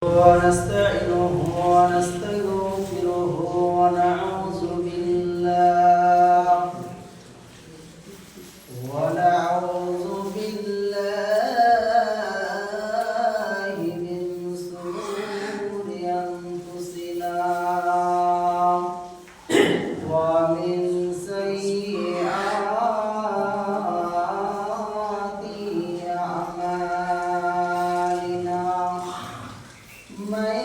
ونستعينه ونستغفره ونعوذ بالله من شرور أنفسنا ومن سيئات أعمالنا من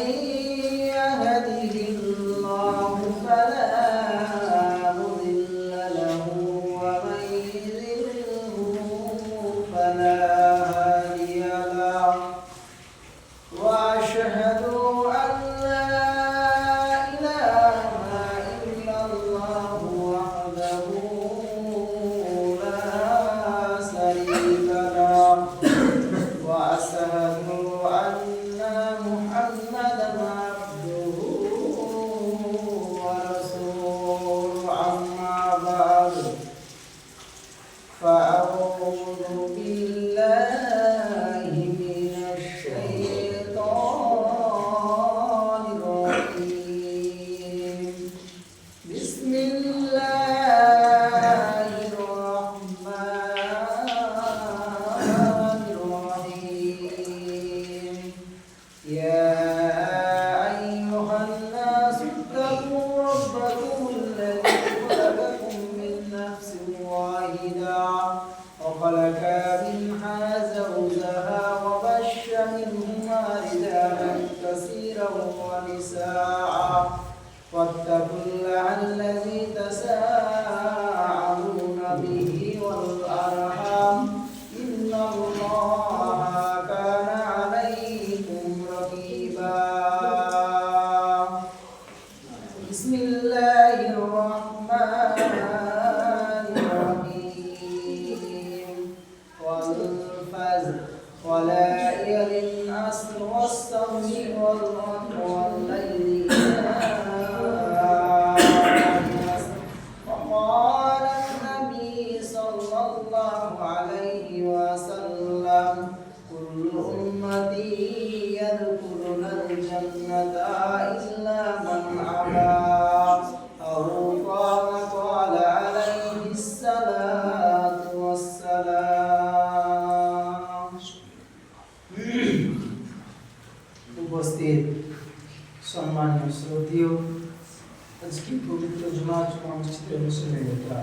يهده الله فلا مضل له ومن يضلله فلا هادي له وأشهد أن لا إله إلا الله وحده لا شريك له وأشهد أن محمدا عبده ورسوله أما بعد فأعوذ بالله من الشيطان الرجيم بسم الله الرحمن الرحيم يا أيها الناس اتقوا ربكم الذي خلقكم من نفس واحدة وخلق منها زوجها وبث منهما رجالا كثيرا ونساء واتقوا الله الذي تساءلون به والأرحام إن الله كان عليكم رقيبا بسم الله الرحمن الرحيم والفجر وليال العشر والصبح والليل إذا عسر وقال النبي صلى الله عليه وسلم كل أمتي يدخلون الجنة إلا من أبى أو قال عليه الصلاة والسلام উপস্থিত সম্মানীয় শ্রোতীয় আজকে পবিত্র জুমার অনুষ্ঠিত মুসলিমরা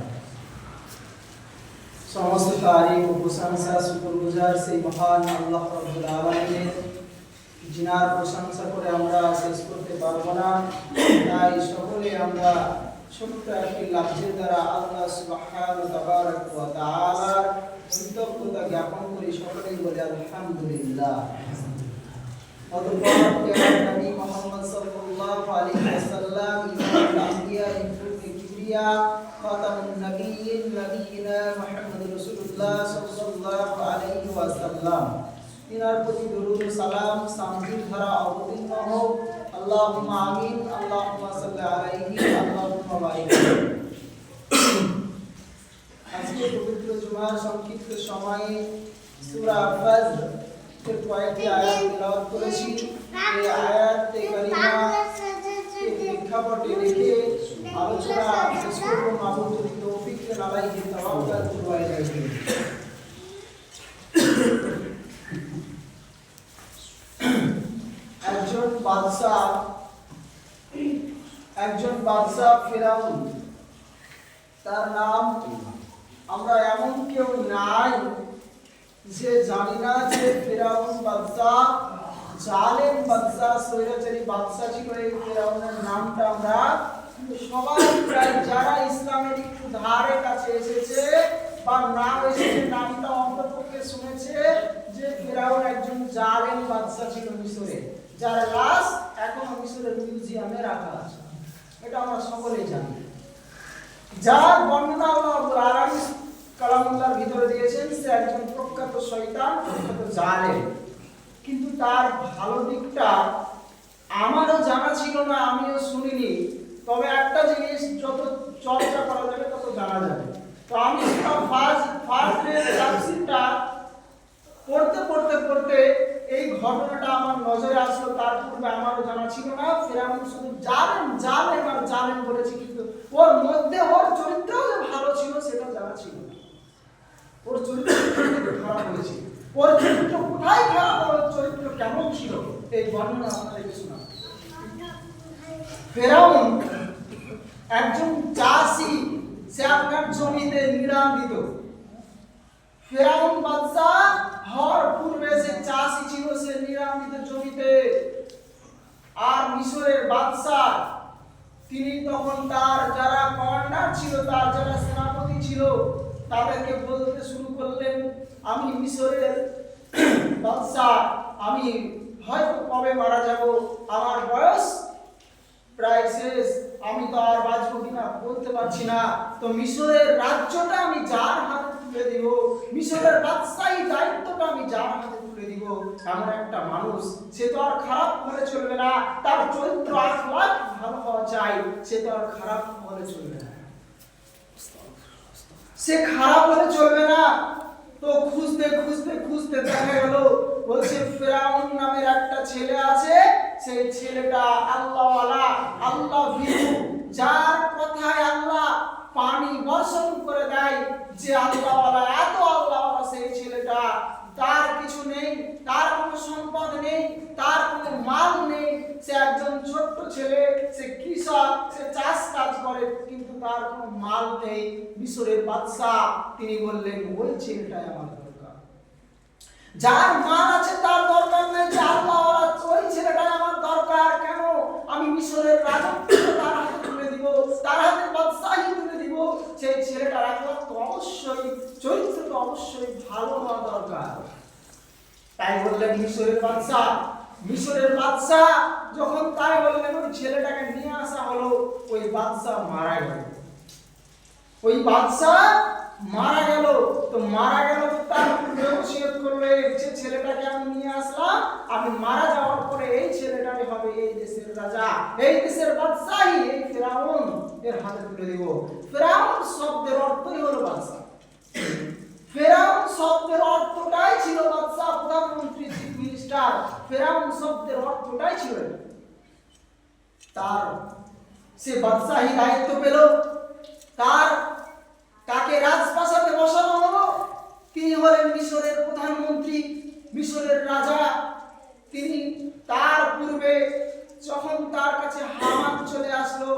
সমস্ত তারিফ ও প্রশংসা শুকরগুজার সেই মহান আল্লাহ রাব্বুল আলামিনের যিনার প্রশংসা করে আমরা শেষ করতে পারবো না তাই সকলে আমরা ছোট্ট একটি লাফজের দ্বারা আল্লাহ সুবহানাহু ওয়া তাআলার কৃতজ্ঞতা জ্ঞাপন করি সকলেই বলে আলহামদুলিল্লাহ অতঃপর নবী মুহাম্মদ সাল্লাল্লাহু আলাইহি ওয়াসাল্লাম ইমামুল আম্বিয়া ইবনুল কিবরিয়া খাতামুন নবিয়্যিন নবিয়িনা মুহাম্মদুর রাসূলুল্লাহ সাল্লাল্লাহু আলাইহি ওয়াসাল্লাম তিনার প্রতি দরুদ ও সালাম শান্তির ধারা অবতীর্ণ হোক আল্লাহুম্মা আমিন আল্লাহুম্মা সাল্লি আলাইহি আল্লাহুম্মা বারিক আজকে পবিত্র জুমার সংক্ষিপ্ত সময়ে সূরা ফজর এর কয়েকটি আয়াত তেলাওয়াত করেছি এই আয়াতে কারিমা প্রেক্ষাপটে রেখে আলোচনা শেষ করব মাবুদ যদি তৌফিক দেন আলাইহি তাওয়াক্কাল করওয়াই রাখি একজন বাদশা ফিরাউন তার নাম আমরা এমন কেউ নাই যে জানি না যে ফিরাউন বাদশা জালেম বাদশা স্বৈরাচারী বাদশা ছিল এই ফিরাউনের নামটা আমরা সবাই প্রায় যারা ইসলামের একটু ধারে কাছে এসেছে বা নাম এসেছে নামটা অন্ততপক্ষে শুনেছে যে ফিরাউন একজন জালেম বাদশা ছিল মিশরে যার লাশ এখনো মিশরের মিউজিয়ামে রাখা আছে এটা আমরা সকলেই জানি যার বর্ণনা আল্লাহ রাব্বুল আলামিন কালামুল্লাহর ভিতরে দিয়েছেন সে একজন প্রখ্যাত শয়তান প্রখ্যাত জালেম কিন্তু তার ভালো দিকটা আমারও জানা ছিল না আমিও শুনিনি তবে একটা জিনিস যত চর্চা করা যাবে তত জানা যাবে তো আমি ফার্স্ট তাফসীরটা পড়তে এই ঘটনাটা আমার নজরে আসলো, তার পূর্বে আমারও জানা ছিল না। ফেরাউন শুধু জালেম জালেম আর জালেম বলেছে, কিন্তু ওর মধ্যে ওর চরিত্র যে ভালো ছিল সেটা জানা ছিল না। ওর চরিত্র খারাপ হয়েছে, ওর চরিত্র কোথায় খারাপ, ওর চরিত্র কেমন ছিল, এই বর্ণনা আপনাদেরকে শোনাবো। ফেরাউন একজন চাষী, সে আপনার জমিতে নিড়ান দিত। ফেরাউন বাদশা হওয়ার পূর্বে সে চাষী ছিল, সে নিড়ান দিত জমিতে। আর মিশরের বাদশা তিনি তখন তার যারা কমান্ডার ছিল, তার যারা সেনাপতি ছিল, তাদেরকে বলতে শুরু করলেন, আমি মিশরের বাদশা, আমি হয়তো কবে মারা যাব, আমার বয়স প্রায় শেষ, আমি তো আর বাঁচবো কিনা বলতে পারছি না, তো মিশরের রাজ্যটা আমি যার হাতে তুলে দিব, মিশরের বাদশাহী দায়িত্বটা আমি যার হাতে তুলে দিব, এমন একটা মানুষ, সে তো আর খারাপ হলে চলবে না, তার চরিত্র আখলাক ভালো হওয়া চাই, সে তো আর খারাপ হলে চলবে না, সে খারাপ হলে চলবে না। তো খুঁজতে খুঁজতে খুঁজতে দেখা গেল, বলছে ফেরাউন নামের একটা ছেলে আছে, সেই ছেলেটা আল্লাহওয়ালা, আল্লাহ ভীরু, যার কথায় আল্লাহ পানি বর্ষণ করে দেয়, যে আল্লাহওয়ালা, এত আল্লাহওয়ালা সেই ছেলেটা, তার কিছু নেই, তার কোনো সম্পদ নেই, তার কোনো মাল নেই, সে একজন ছোট্ট ছেলে, সে কৃষক, সে চাষ কাজ করে, কিন্তু তার কোনো মাল নেই। মিশরের বাদশা তিনি বললেন, ওই ছেলেটাই আমার দরকার, যার মাল আছে তার দরকার নেই, যে আল্লাহওয়ালা ওই ছেলেটাই আমার দরকার। কেন? আমি মিশরের রাজত্ব তার হাতে তুলে দিব, তার হাতে বাদশাহী তুলে দিব, সেই ছেলেটার একমাত্র অবশ্যই চরিত্র তো অবশ্যই ভালো হওয়া দরকার। তাই বললেন মিশরের বাদশা। মিশরের বাদশা যখন তাই বললেন, ওই ছেলেটাকে নিয়ে আসা হলো, ওই বাদশা মারা গেল। ওই বাদশা মারা গেল, তো মারা গেল, তো তার ওসিয়ত করলে, যে ছেলেটাকে আমি নিয়ে আসলাম, আমি মারা যাওয়ার পরে এই ছেলেটাই হবে এই দেশের রাজা, এই দেশের বাদশাহী, এই ফেরাউন এর হাতে তুলে দিব। ফেরাউন শব্দের অর্থই হলো বাদশা। ফেরাউন শব্দের অর্থটাই ছিল বাদশা, প্রধানমন্ত্রী, চিফ মিনিস্টার। ফেরাউন শব্দের অর্থটাই ছিল তার, সে বাদশাহী দায়িত্ব পেল, তার তাকে রাজপ্রাসাদে বসানো হলো, তিনি হলেন মিশরের প্রধানমন্ত্রী, মিশরের রাজা। তিনি তার পূর্বে যখন তার কাছে হামান চলে আসলো,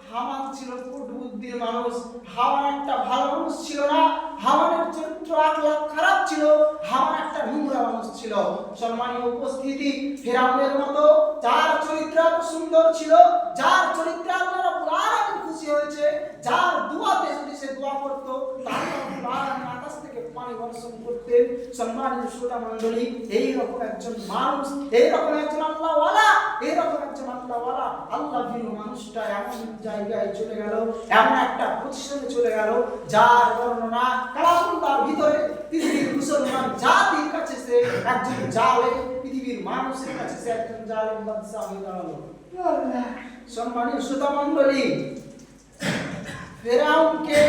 হামান ছিল কুটবুদ্ধির মানুষ, হামান একটা ভালো মানুষ ছিল না, হামানের চরিত্র আখলাক খারাপ ছিল, হামান একটা নোংরা মানুষ ছিল। সম্মানীয় উপস্থিতি, ফেরাউনের মতো যার চরিত্র সুন্দর ছিল, যার চরিত্রে আল্লাহ রাব্বুল আলামিন খুশি হয়েছে, যার দুয়াতে যদি সে দোয়া করতো, তার রাব্বুল আলামিন আকাশ থেকে পানি বর্ষণ করতেন। সম্মানিত শ্রোতা মণ্ডলী, এইরকম একজন মানুষ, এইরকম একজন আল্লাহওয়ালা, এইরকম একজন আল্লাহওয়ালা, আল্লাহ ভীরু মানুষটা এমন জায়গায় চলে গেল, এমন একটা পজিশনে চলে গেল, যার বর্ণনা কালামুল্লাহর ভিতরে পৃথিবীর মুসলমান জাতির কাছে সে একজন জালেম, পৃথিবীর মানুষের কাছে সে একজন জালেম বাদশা হয়ে দাঁড়ালো। সম্মানীয় শ্রোতা মণ্ডলী, ফেরাউনকে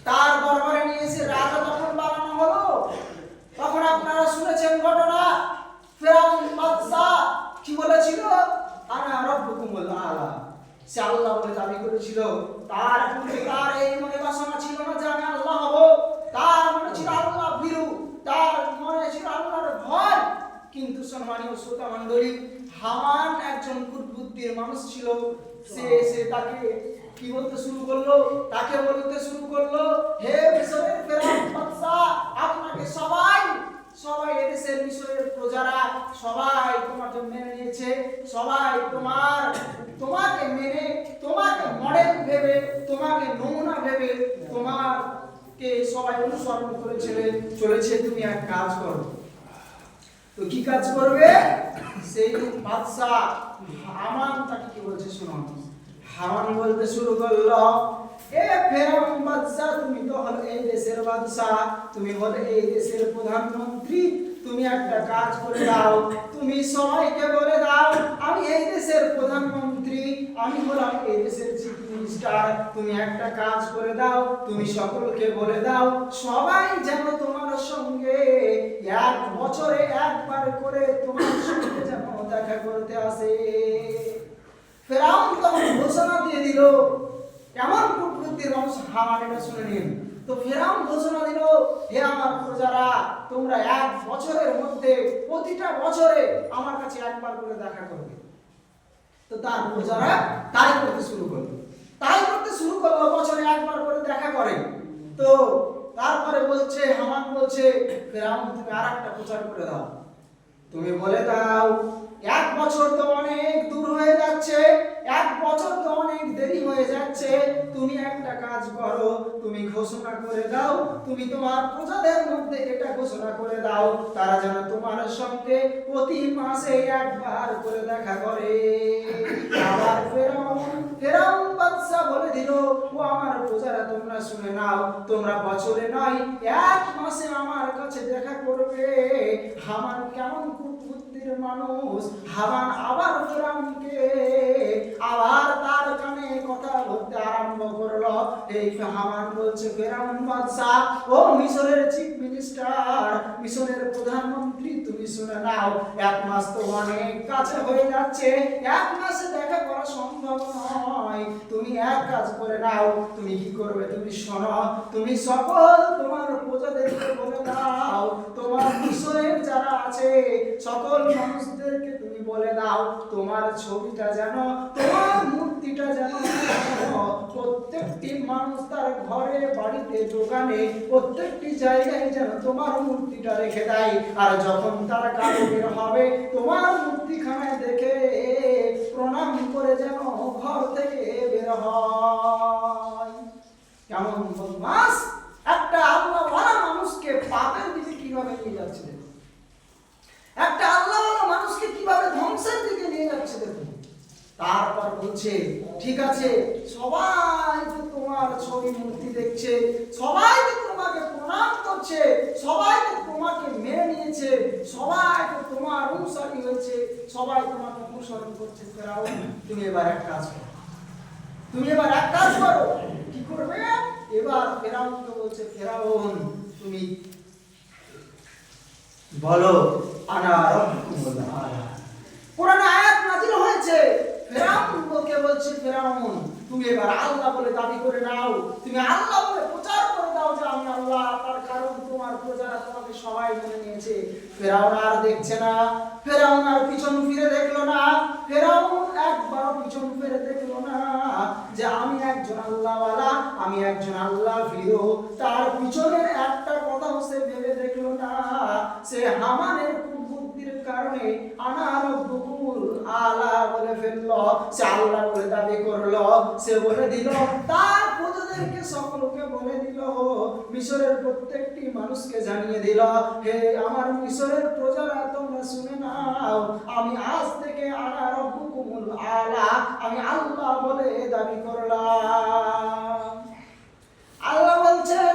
তার দরবারে নিয়ে এসে রাজা যখন বানানো হলো, তখন আপনারা শুনেছেন ঘটনা, ফেরাউন বাদশা কি বলেছিল? আনা রাব্বুকুমুল আলা, সে আল্লাহ বলে দাবি করেছিল। তার পূর্বে তার এই মনে বাসনা ছিল না যে আমি আল্লাহ হব, তার মনে ছিল আল্লাহ ভীরু, তার মনে ছিল আল্লাহর ভয়। কিন্তু সম্মানীয় শ্রোতা মণ্ডলী, হামান একজন কুটবুদ্ধির মানুষ ছিল, সে তাকে কি বলতে শুরু করলো? তাকে বলতে শুরু করলো, হে মিশরের ফেরাউন বাদশা, আপনাকে সবাই এদেশের মিশরের প্রজারা সবাই তোমাকে মেনে নিয়েছে, সবাই তোমাকে মেনে, তোমাকে মডেল ভেবে, তোমাকে নমুনা ভেবে, তোমাকে সবাই অনুসরণ করে চলেছে। তুমি এক কাজ করো। তো কি কাজ করবে? সেই বাদশা হামান তাকে কি বলছে শুনুন। হামান বলতে শুরু করলো, এ ফেরাউন বাদশা, তুমি তো হলে এই দেশের বাদশা, তুমি হলে এই দেশের প্রধানমন্ত্রী, তুমি একটা কাজ করে দাও, তুমি সবাইকে বলে দাও আমি এই দেশের প্রধানমন্ত্রী, আমি হলাম এই দেশের চিফ মিনিস্টার, মিনিস্টার, তুমি একটা কাজ করে দাও, তুমি সকলকে বলে দাও সবাই যেন তোমার সঙ্গে 1 বছরে একবার করে তোমার সঙ্গে যেন দেখা করতে আসে। ফেরাউন তখন ঘোষণা দিয়ে দিল, কেমন কূটবুদ্ধির মানুষ হামান, এটা শুনে নিন। তো ফেরাউন ঘোষণা দিল, হে আমার প্রজারা, তোমরা 1 বছরের মধ্যে প্রতিটা বছরে আমার কাছে একবার করে দেখা করবে। তো তার প্রজারা তাই করতে শুরু করলো, বছরে একবার করে দেখা করে। তো তারপরে বলছে, হামান বলছে, ফেরাউন তুমি আরেকটা প্রচার করে দাও, তুমি বলে দাও 1 বছর তো অনেক দূর হয়ে যাচ্ছে, 1 বছর তো অনেক দেরি হয়ে যাচ্ছে, তুমি একটা কাজ করো, তুমি ঘোষণা করে দাও, তুমি তোমার প্রজাদের মধ্যে এটা ঘোষণা করে দাও, তারা যেন তোমার সঙ্গে প্রতি মাসে একবার করে দেখা করে। আবার ফেরাউন বাদশা বলে দিল, ও আমার প্রজারা তোমরা শুনে নাও, তোমরা বছরে নয় 1 মাসে আমার কাছে দেখা করবে। হামান কেমন কুটবুদ্ধির মানুষ, হামান আবার ফেরাউনকে আবার তার কানে কথা বলতে আরম্ভ করলো। এই হামান বলছে, ফেরাউন বাদশা, ও মিশরের চিফ মিনিস্টার, মিশরের প্রধানমন্ত্রী, তুমি শুনে নাও, 1 মাস তো অনেক কাছে হয়ে যাচ্ছে, 1 মাসে দেখা করা সম্ভব নয়, তুমি এক কাজ করে নাও, তুমি কি করবে তুমি শোনো, তুমি সকল তোমার প্রজাদেরকে বলে দাও, তোমার মিশরের যারা আছে সকল মানুষদেরকে তুমি বলে দাও, তোমার ছবিটা যেন, তোমার মূর্তিটা যেন প্রত্যেকটি মানুষ তার ঘরে বাড়িতে দোকানে প্রত্যেকটি জায়গায় যেন তোমার মূর্তিটা রেখে দেয়, আর যখন তারা কাজে বের হবে তোমার মূর্তিখানায় দেখে প্রণাম করে যেন ঘর থেকে বের হয়। কেমন বদমাস একটা আল্লাহওয়ালা মানুষকে পাপের দিকে কিভাবে নিয়ে যাচ্ছে, একটা আল্লাহওয়ালা মানুষকে কিভাবে ধ্বংসের দিকে নিয়ে যাচ্ছে দেখুন। তারপর বলছে, ঠিক আছে, সবাই তো তোমার ছবি মূর্তি দেখছে, সবাই তো তোমাকে প্রণাম করছে, সবাই তো তোমাকে মেনে নিয়েছে, সবাই তো তোমার অনুসারী হয়েছে, সবাই তোমাকে অনুসরণ করছে, ফেরাউন তুমি এবার এক কাজ করো, কি করবে এবার? ফেরাউনকে বলছে, ফেরাউন তুমি বলো, আনা রাব্বুকুমুল আলা। কোরআনে আয়াত নাযিল হয়েছে, ফেরাউনকে বলছে, ফেরাউন তুমি এবার আল্লাহ বলে দাবি করে নাও, তুমি আল্লাহ বলে প্রচার করে দাও যে আমি আল্লাহ, তার কারণ তোমার প্রজারা তোমাকে সবাই মেনে নিয়েছে। ফেরাউন আর দেখছে না, ফেরাউন আর পিছন ফিরে দেখলো না, ফেরাউন একবার পিছন ফিরে দেখলো না যে আমি একজন আল্লাহওয়ালা, আমি একজন আল্লাহ ভীরু, তার পিছনের একটা কথা সে ভেবে দেখলো না। সে হামানের কুবুদ্ধির কারণে আনা রাব্বুকুমুল আলা বলে ফেললো, সে আল্লাহ বলে দাবি করলো, সে বলে দিল তার প্রজাদেরকে সকলকে বলে দিল, মিশরের প্রত্যেকটি মানুষকে জানিয়ে দিল, হে আমার মিশরের প্রজারা তোমরা শুনে নাও, আমি আজ থেকে আনা রাব্বুকুমুল আলা, আমি আল্লাহ বলে দাবি করলাম। আল্লাহ বলছেন,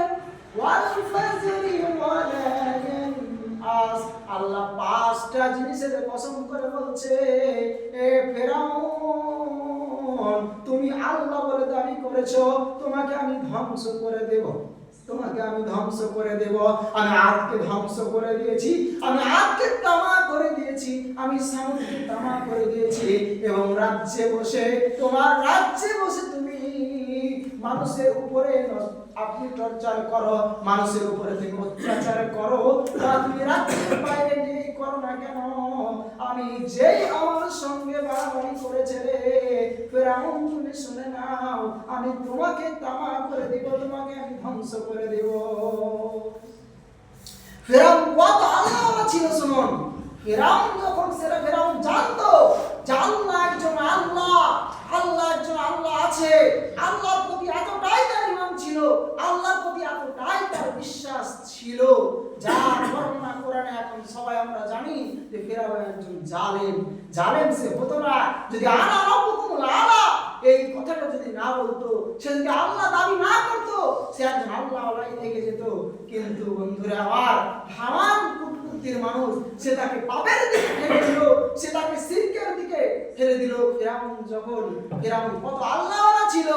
ওয়াল ফাজরি ওয়া লায়ালিন আস, আল্লাহ 5টা জিনিসের কসম করে বলছে, এ ফেরাউন তুমি আল্লাহ বলে দাবি করেছো, তোমাকে আমি ধ্বংস করে দেব, আমি আদকে ধ্বংস করে দিয়েছি, আমি আদকে তামা করে দিয়েছি, আমি সামুদকে তামা করে দিয়েছি, এবং তোমার রাজ্যে বসে তুমি মানুষের উপরে আপনি টর্চার করো, মানুষের উপরে তুমি অত্যাচার করো, তা তুমি রাজ্যের বাইরে গিয়ে করো না কেন? আমি যেই আমার সঙ্গে বাড়াবাড়ি করেছে রে ফেরাউন, তুমি শুনে নাও, আমি তোমাকে তামা করে দিব, তোমাকে আমি ধ্বংস করে দেব। ফেরাউন কত আল্লাহওয়ালা ছিল শুনুন। ফেরাউন যখন ফেরাউন জানতো যে আল্লাহ একজন আল্লাহ আছে, আল্লাহর প্রতি এতটাই তার ঈমান ছিল, আল্লাহর প্রতি এতটাই তার বিশ্বাস ছিল, যার বর্ণনা কোরআনে এখন সবাই আমরা জানি যে ফেরাউন একজন জালেম সে হতো না যদি আনা রাব্বুকুমুল আলা এই কথাটা যদি না বলতো, সে যদি আল্লাহ দাবি না করতো, সে একজন আল্লাহওয়ালাই থেকে যেত। কিন্তু বন্ধুরা আমার, হামান কুটবুদ্ধির মানুষ, সে তাকে পাপের দিকে ঠেলে দিল, সে তাকে শিরকের দিকে ফেলে দিল। ফেরাউন কত আল্লাহওয়ালা ছিল,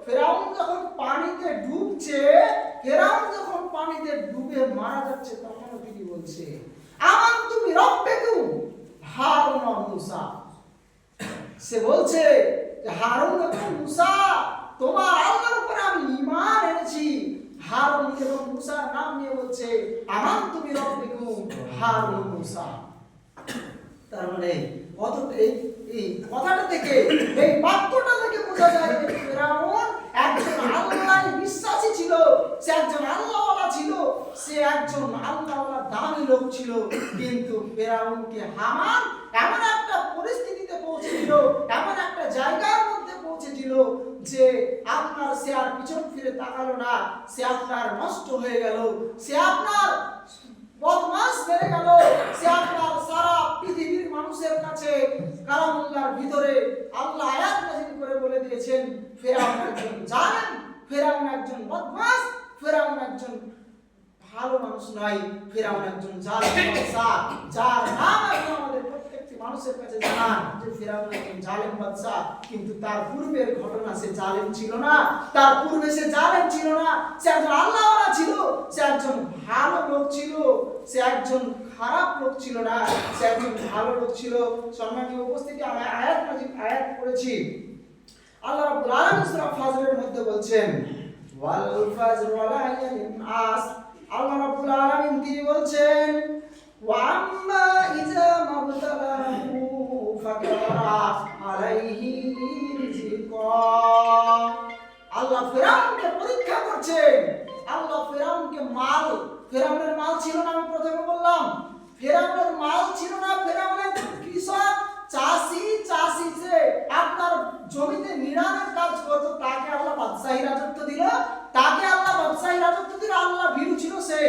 ফেরাউন যখন পানিতে ডুবছে, ফেরাউন যখন পানিতে ডুবে মারা যাচ্ছে, তখন তিনি বলছে আমানতু বিরাব্বিকুম হারুন ওয়া মূসা। সে বলছে যে হারুন এবং মূসা, তোমার আল্লাহর উপরে আমি ঈমান এনেছি। হারুন এবং মূসার নাম নিয়ে বলছে আমানতু বিরাব্বিকুম হারুন ওয়া মূসা। তার মানে কত এই কথাটা থেকে, এই বাক্যটা থেকে বোঝা যায় যে ফেরাউন একজন আল্লাহর বিশ্বাসী ছিল, সে একজন আল্লাহওয়ালা ছিল, সে একজন আল্লাহওয়ালা দামি লোক ছিল। কিন্তু ফেরাউনকে হামান এমন একটা পরিস্থিতিতে পৌঁছে দিল, এমন একটা জায়গার মধ্যে পৌঁছে দিল যে আপনার সে আর পিছন ফিরে তাকালো না, সে আপনার নষ্ট হয়ে গেল, সে আপনার বদমাশ বেড়ে গেল, সে আপনার সারা পৃথিবীর মানুষের কাছে কালামুল্লাহর ভিতরে আল্লাহ আয়াত নাযিল করে বলে দিয়েছেন ফেরাউন একজন জালেম, ফেরাউন একজন বদমাশ, ফেরাউন একজন ভালো মানুষ নয়, ফেরাউন একজন জালেম বাদশা, যার নাম এখন আমাদের প্রত্যেকটি মানুষের কাছে জানা যে ফেরাউন একজন জালেম বাদশা। কিন্তু তার পূর্বের ঘটনা, সে জালেম ছিল না, তার পূর্বে সে জালেম ছিল না, সে একজন আল্লাহওয়ালা ছিল, সে একজন ভালো লোক ছিল, সে একজন খারাপ লোক ছিল না, সে একজন ভালো লোক ছিল। সম্মানীয় উপস্থিতি, আমরা আয়াত পড়েছি। আল্লাহ রাব্বুল আলামিন সূরা ফাজরের মধ্যে বলছেন ওয়াল ফাজর ওয়া লায়ালিন আস। আল্লাহ রাব্বুল আলামিন তিনি বলছেন ওয়া আম্মা ইযা মাবতালাহু ফাকারা আলাইহি রিজকা। আল্লাহ ফেরাউনকে পরীক্ষা করছেন। আল্লাহ ফেরাউনকে ফেরাউনের মাল ছিল না, আমি প্রথমে বললাম ফেরাউনের মাল ছিল না, ফেরাউনের কৃষক চাষি যে আপনার জমিতে নিড়ানোর কাজ করত, তাকে আল্লাহ বাদশাহী রাজত্ব দিল, আল্লাহ ভীরু ছিল সে,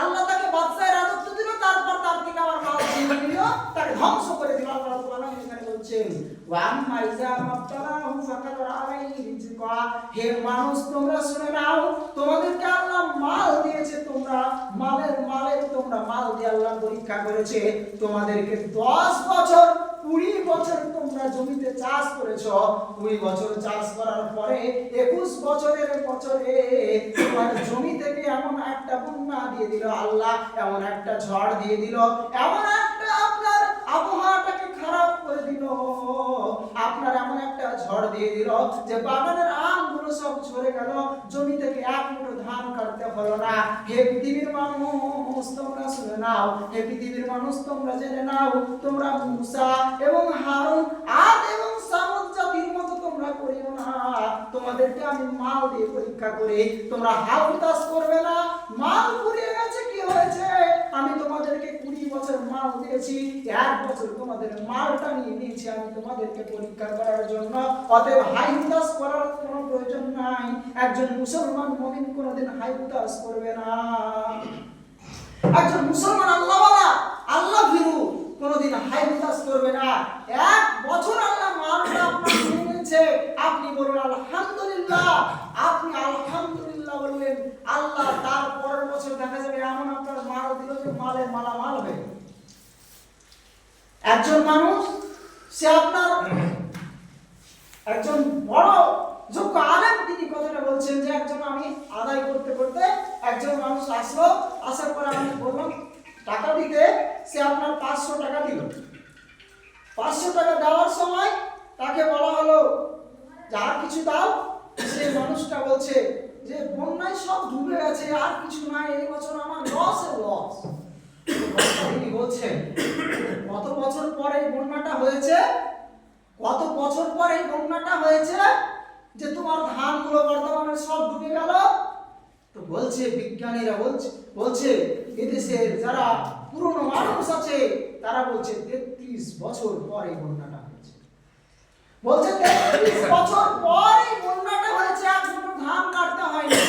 আল্লাহ তাকে বাদশাহী রাজত্ব দিল, তারপর তার থেকে আবার মাল ছিনিয়ে নিল, তাকে ধ্বংস করে দিল। আল্লাহ রাব্বুল আলামিন এখানে বলছেন ওয়া আম্মা ইযা মাবতালাহু ফাকাদারা আলাইহি রিজকা। হে মানুষ, তোমরা শুনে নাও, তোমাদেরকে আল্লাহ মাল দিয়েছে, তোমরা মালের তোমরা মাল দিয়ে আল্লাহ পরীক্ষা করেছে। তোমাদেরকে 10 বছর 20 বছর তোমরা জমিতে চাষ করেছো, 20 বছর চাষ করার পরে 21 বছরে তোমার জমি থেকে এমন একটা বন্যা দিয়ে দিল আল্লাহ, এমন একটা ঝড় দিয়ে দিল, এমন একটা আপনার আবহাওয়াটাকে খারাপ করে দিল, আপনার এমন একটা ঝড় দিয়ে দিল যে বাগানের আমগুলো সব ঝরে গেল, জমি থেকে এক মুঠো ধান কাটতে হলো না। হে পৃথিবীর মানুষ, তোমরা শুনে নাও, হে পৃথিবীর মানুষ তোমরা জেনে নাও, তোমরা মূসা এবং হারুন, আদ এবং সামুদ জাতির মতো তোমরা করিও না। তোমাদেরকে আমি মাল দিয়ে পরীক্ষা করি, তোমরা হাল হুতাশ করবে না। মাল ফুরিয়ে গেছে, কি হয়েছে? আমি তোমাদেরকে 20 বছর মাল দিয়েছি, 1 বছর তোমাদের মালটা নিয়ে নিয়েছি আমি তোমাদেরকে পরীক্ষা করার জন্য। অতএব হাই হুতাশ করার কোনো প্রয়োজন নাই। একজন মুসলমান মুমিন কোনোদিন হাই হুতাশ করবে না। একজন মুসলমান আল্লাহওয়ালা, আল্লাহ ভীরু কোনোদিন হাই হুতাশ করবে না। 1 বছর আল্লাহ মালটা আপনার নিয়ে নিয়েছে, আপনি বলুন আলহামদুলিল্লাহ। আপনি আলহামদুলিল্লাহ বললেন, আল্লাহ তার পরের বছর দেখা যাবে এমন আপনার মাল দিল যে মালের মালামাল হবে। একজন মানুষ, সে আপনার একজন বড় যোগ্য আলেম, তিনি কথাটা বলছেন যে একজন আমি আদায় করতে করতে একজন মানুষ আসলো, আসার পরে আমি বললাম টাকা দিতে, সে আপনার 500 টাকা দিল। 500 টাকা দেওয়ার সময় তাকে বলা হলো যে আর কিছু দাও। সে মানুষটা বলছে যে বন্যায় সব ডুবে গেছে, আর কিছু নাই, এই বছর আমার লস। তিনি বলছেন কত বছর পরে এই বন্যাটা হয়েছে, কত বছর পরে এই বন্যাটা হয়েছে যে তোমার ধানগুলো বর্তমানে সব ডুবে গেল? তো বলছে বিজ্ঞানীরা বলছে এদেশের যারা পুরনো মানুষ আছে তারা বলছে 33 বছর পর এই বন্যাটা হয়েছে। বলছে 33 বছর পর এই বন্যাটা হয়েছে, এক মুঠো ধান কাটতে হয়নি,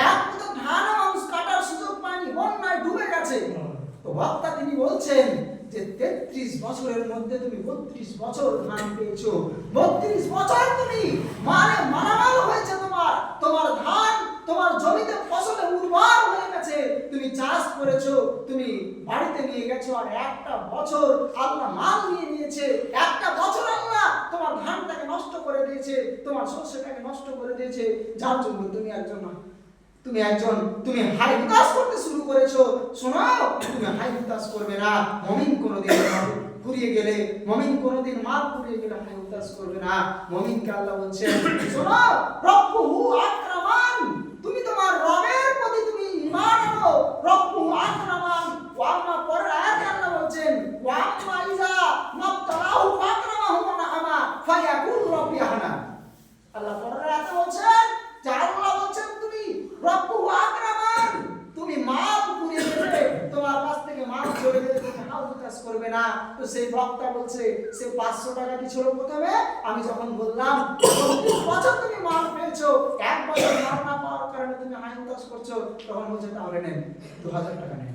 এক মুঠো ধান মানুষ কাটার সুযোগ পায়নি, বন্যায় ডুবে গেছে। তো বক্তা তিনি বলছেন যে 33 বছরের মধ্যে তুমি 32 বছর ধান পেয়েছো, 32 বছর তুমি মালামাল হয়েছে, তোমার ধান তোমার জমিতে ফসলে উর্বর হয়ে গেছে, তুমি চাষ করেছো, তুমি বাড়িতে নিয়ে গেছো, আর একটা বছর আল্লাহ মাল নিয়ে নিয়েছে, একটা বছর আল্লাহ তোমার শস্যটাকে নষ্ট করে দিয়েছে, যার জন্য তুমি হাই হুতাশ করতে শুরু করেছো। শোনো, তুমি হাই হুতাশ করবে না। মুমিন কোনোদিন ফুরিয়ে গেলে, মুমিন কোনোদিন মাল ফুরিয়ে গেলে হাই হুতাশ করবে না। মুমিনকে আল্লাহ বলছেন, শোনো, রব্বুহু আকরামান, তুমি তোমার রবের প্রতি তুমি ঈমান আনো। রব্বুহু আকরামান। ওয়া আম্মা পরের আয়াতে আল্লাহ বলছেন, ওয়া আম্মা ইযা মাবতালাহু ফাকরামাহু ওয়া নাআমা ফায়াকুল রাব্বি আহনা। আল্লাহ পরের আয়াতে বলছেন যে আল্লাহ বলছেন তুমি রব্বুহু আকরামান, তুমি মাল পুড়িয়ে দেবে, তোমার কাছ থেকে মাল চলে গেলে তুমি হাউতাস করবে না। তো সেই বক্তা বলছে, সে 500 টাকা দিছিল প্রথমে, আমি যখন বললাম 30 বছর তুমি মাল পেয়েছো, 1 বছর মাল না পাওয়ার কারণে তুমি হাউতাস করছো, তখন বলছে তাহলে নেন 2000 টাকা নেন।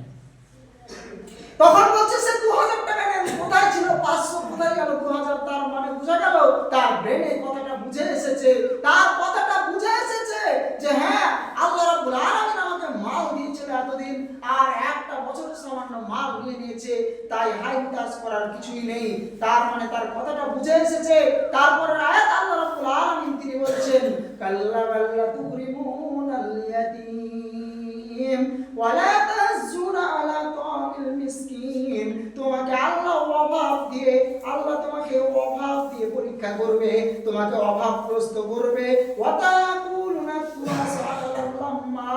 তখন বলছে সে 2000 টাকা নেন। কোথায় ছিল 500, কোথায় গেল 2000? তার মানে বোঝা গেল তার ব্রেনে কথাটা বুঝে এসেছে, তার কথাটা বুঝে এসেছে যে হ্যাঁ, আল্লাহ রাব্বুল আলামিন আমাকে মাল দিয়েছিল এতদিন, আর একটা বছরের সামান্য মাল নিয়ে নিয়েছে, তাই হাই হুতাশ করার কিছুই নেই। তার মানে তার কথাটা বুঝে এসেছে। তারপরে আয়াত আল্লাহ রাব্বুল আলামিন তিনি বলছেন, কাল্লা বাল্লা তুকরিমুনাল ইয়াতীম ওয়ালা তাযুনা আলা তামিল মিসকিন। তোমাকে আল্লাহ অভাব দিয়ে, আল্লাহ তোমাকে অভাব দিয়ে পরীক্ষা করবে, তোমাকে অভাবগ্রস্ত করবে। ওয়াতাকুলুনা তুসালাল্লাম্মা,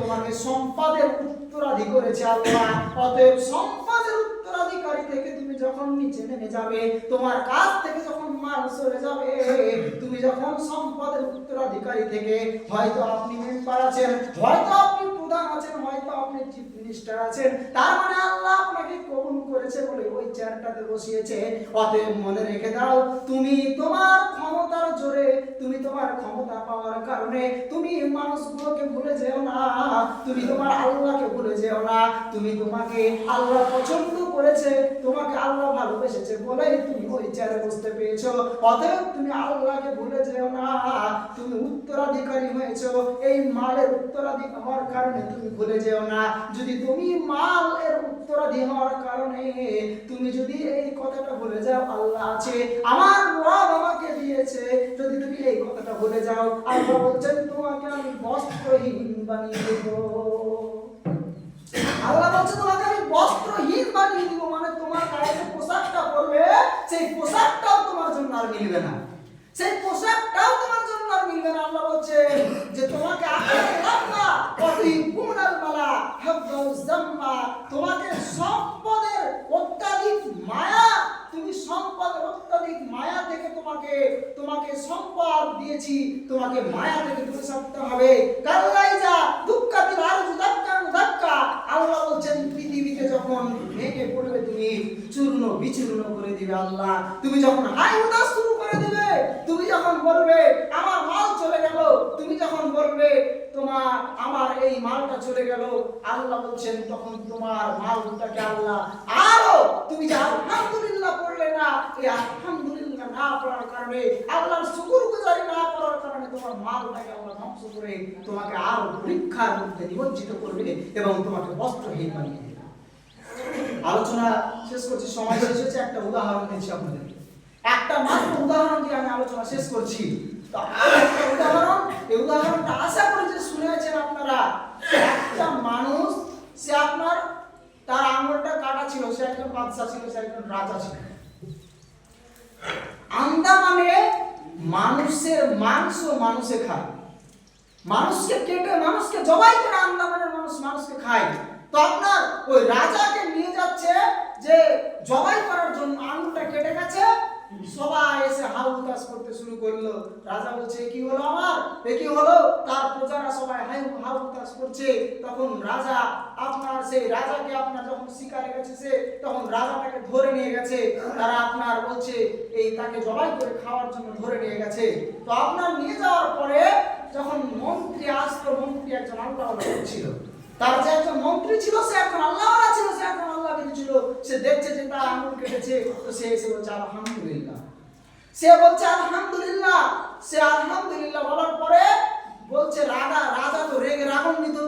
তোমাকে সম্পদের উত্তরাধিকারী করেছে আল্লাহ। অতএব সম্পদের উত্তরাধিকারী থেকে তুমি যখন নিচে নেমে যাবে, তোমার কাছ থেকে যখন মাল চলে যাবে, তুমি যখন সম্পদের উত্তরাধিকারী থেকে, হয়তো আপনি মেম্বার আছেন, হয়তো আপনি প্রধান আছেন, হয়তো আপনি চিফ মিনিস্টার আছেন, তার মানে আল্লাহ আপনাকে কবুল করেছে বলে ওই চেয়ারটাতে বসিয়েছে। অতএব মনে রেখে দাও, তুমি তোমার ক্ষমতার জোরে, তুমি তোমার ক্ষমতা পাওয়ার কারণে তুমি মানুষগুলোকে ভুলে যেও না, তুমি তোমার আল্লাহকে ভুলে যেও না। তোমাকে আল্লাহ পছন্দ করেছে, তোমাকে আল্লাহ ভালোবেসেছে বলেই তুমি ওই চেয়ারে বসতে পেয়েছো। অতএব তুমি আল্লাহকে ভুলে যেও না। তুমি উত্তরাধিকারী হয়েছো, এই মালের উত্তরাধিকারী হওয়ার কারণে তুমি ভুলে যেও না। যদি তুমি মালের উত্তরাধিকারী হওয়ার কারণে তুমি যদি এই কথাটা ভুলে যাও, আল্লাহ আছে, আমার রব আমাকে দিয়েছে, যদি তুমি এই কথাটা ভুলে যাও, আল্লাহ বলছেন তোমাকে আমি বস্ত্রহীন বানিয়ে দেব। আল্লাহ বলছে তোমাকে আমি বস্ত্রহীন বানিয়ে দিব, মানে তোমার গায়ে যে পোশাকটা পরবে, সেই পোশাকটাও তোমার জন্য আর মিলবে না, সেই পোশাকটাও তোমার জন্য আর মিলবে না। আল্লাহ বলছে যে তোমাকে তোমাকে সম্পদের অত্যাধিক মায়া, তুমি সম্পদের অত্যাধিক মায়া থেকে তোমাকে সম্পদ দিয়েছি, তোমাকে মায়া থেকে দূরে থাকতে হবে। কাল্লাইজা দুক্কাতিল আরজু দাক্কান দাক্কা, আল্লাহ বলছেন পৃথিবীতে যখন ভেঙে পড়বে তুমি চূর্ণ বিচূর্ণ করে দিবে আল্লাহ। তুমি যখন হাই হুতাশ শুরু করে দিবে, তুমি যখন বলবে আমার মাল চলে গেল, তুমি যখন বলবে আমার এই মালটা চলে গেল, আল্লাহ বলছেন তখন তোমার মালটাকে আল্লাহ আরো, তুমি যে আলহামদুলিল্লাহ পড়লে না, এই আলহামদুলিল্লাহ না পড়ার কারণে, আল্লাহর শুকরগুজারি না করার কারণে তোমার মালটাকে আল্লাহ ধ্বংস করে তোমাকে আরো পরীক্ষার মধ্যে নিমজ্জিত করবে এবং তোমাকে বস্ত্রহীন বানিয়ে দেবে। আলোচনা শেষ করছি, সময় শেষ হচ্ছে। একটা উদাহরণ দিচ্ছি আপনাদের, একটা মাত্র উদাহরণ দিয়ে আমি আলোচনা শেষ করছি। এই উদাহরণটা আশা করি যে শুনেছেন আপনারা। একটা মানুষ, সে আপনার তার আঙুলটা কাটা ছিল, সে একজন বাদশা ছিল, সে একজন রাজা ছিল। আন্দামানে মানুষের মাংস মানুষে খায়, মানুষকে কেটে মানুষকে জবাই করে আন্দামানের মানুষকে খায়। তো আপনার ওই রাজাকে নিয়ে যাচ্ছে যে জবাই করার জন্য, আঙুলটা কেটে গেছে, সবাই এসে হাউ হুতাশ করতে শুরু করলো। রাজা বলছে কি হলো আমার, এ কি হলো? তার প্রজারা সবাই হাউ হুতাশ করছে। তখন রাজা আপনার সেই রাজাকে আপনার যখন শিকারে গেছে, সে তখন রাজাটাকে ধরে নিয়ে গেছে। তারা আপনার বলছে এই তাকে জবাই করে খাওয়ার জন্য ধরে নিয়ে গেছে। তো আপনার নিয়ে যাওয়ার পরে যখন মন্ত্রী আসলো, মন্ত্রী একজন আল্লাহওয়ালা ছিল, তার যে একজন মন্ত্রী ছিল সে একজন আল্লাহওয়ালা ছিল, সে একজন আল্লাহকে ছিল। সে দেখছে যে তার আঙুল কেটেছে, তো সে এসে বলছে আলহামদুলিল্লাহ। সে বলছে আলহামদুলিল্লাহ। সে আলহামদুলিল্লাহ বলার পরে বলছে রাজা তো রেগে রাগান্বিত।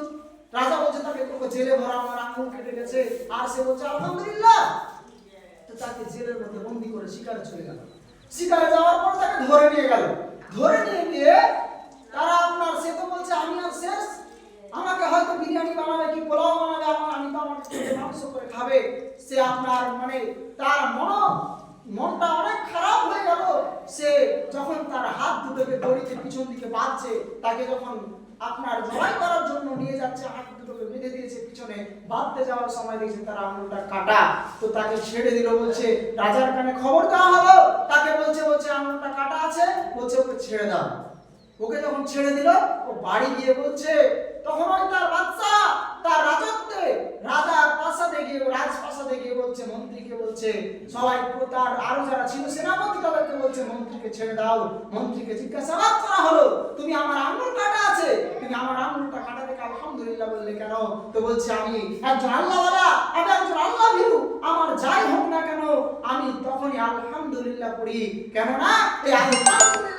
রাজা বলছে তাকে তোকে জেলে ভরা, আমার আঙুল কেটে গেছে। আর সে বলছে আলহামদুলিল্লাহ। তো তাকে জেলের মধ্যে বন্দী করে শিকারে চলে গেল। শিকারে যাওয়ার পর তাকে ধরে নিয়ে গেল। ধরে নিয়ে গিয়ে তারা আপনার, সে তো বলছে আমি আর শেষ, আমাকে হয়তো বিরিয়ানি বানাবে কি পোলাও বানাবে, আমি তো আমার মাংস করে খাবে। সে আপনার মানে তার মনটা অনেক খারাপ হয়ে গেল। সে যখন তার হাত দুটোকে দড়িতে পিছন দিকে বাঁধছে, তাকে যখন আপনার জবাই করার জন্য নিয়ে যাচ্ছে, হাত দুটোকে বেঁধে দিয়েছে, পিছনে বাঁধতে যাওয়ার সময় দেখছে তার আঙুলটা কাটা, তো তাকে ছেড়ে দিল। বলছে রাজার কানে খবর দেওয়া হলো, তাকে বলছে আঙুলটা কাটা আছে, বলছে ওকে ছেড়ে দাও। ওকে যখন ছেড়ে দিল, ও বাড়ি গিয়ে বলছে, তখন ওই তার বাচ্চা তার রাজত্বে রাজার প্রাসাদে গিয়ে, রাজপ্রাসাদে গিয়ে বলছে মন্ত্রীকে, বলছে সবাই তার আরো যারা ছিল সেনাপতি তাদেরকে বলছে মন্ত্রীকে ছেড়ে দাও। মন্ত্রীকে জিজ্ঞাসাবাদ করা হলো, তুমি আমার আঙুল কাটা আছে, তুমি আমার আঙুলটা কাটা দেখে আলহামদুলিল্লাহ বললে কেন? তো বলছে আমি একজন আল্লাহওয়ালা, আমি একজন আল্লাহ ভীরু, আমার যাই হোক না কেন আমি তখনই আলহামদুলিল্লাহ পড়ি, কেননা এই আলহামদুলিল্লাহ